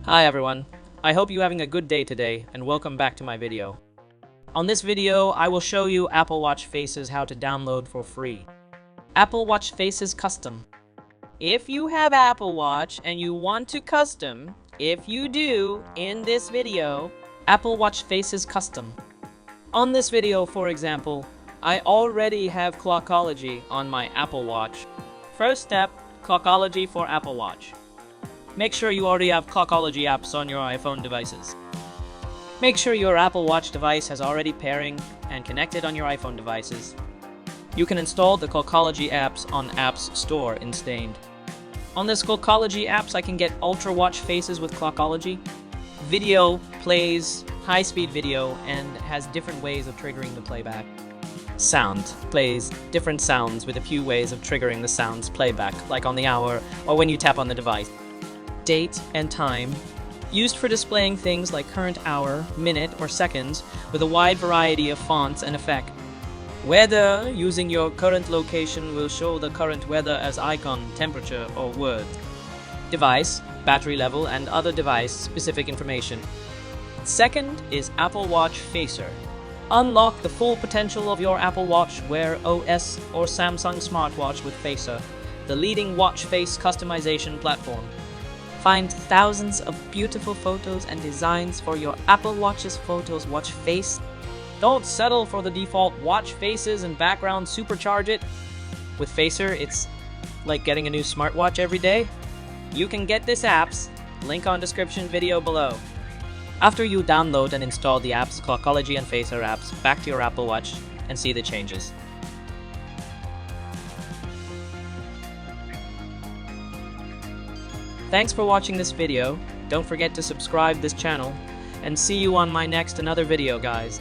Hi everyone, I hope you're having a good day today and welcome back to my video. On this video, I will show you Apple Watch Faces how to download for free. Apple Watch Faces Custom. If you have Apple Watch and you want to custom, if you do, in this video, Apple Watch Faces Custom. On this video, for example, I already have Clockology on my Apple Watch. First step, Clockology for Apple Watch. Make sure you already have Clockology apps on your iPhone devices. Make sure your Apple Watch device has already pairing and connected on your iPhone devices. You can install the Clockology apps on Apps Store instead. On this Clockology apps, I can get Ultra Watch Faces with Clockology. Video plays high-speed video and has different ways of triggering the playback. Sound plays different sounds with a few ways of triggering the sound's playback, like on the hour or when you tap on the device. Date and time, used for displaying things like current hour, minute, or seconds with a wide variety of fonts and effect. Weather, using your current location, will show the current weather as icon, temperature, or words. Device, battery level, and other device-specific information. Second is Apple Watch Facer. Unlock the full potential of your Apple Watch Wear OS or Samsung smartwatch with Facer, the leading watch face customization platform. Find thousands of beautiful photos and designs for your Apple Watch's Photos Watch Face. Don't settle for the default watch faces and background, supercharge it. With Facer, it's like getting a new smartwatch every day. You can get this apps, link on description video below. After you download and install the apps, Clockology and Facer apps, back to your Apple Watch and see the changes. Thanks for watching this video. Don't forget to subscribe this channel and see you on my next another video, guys.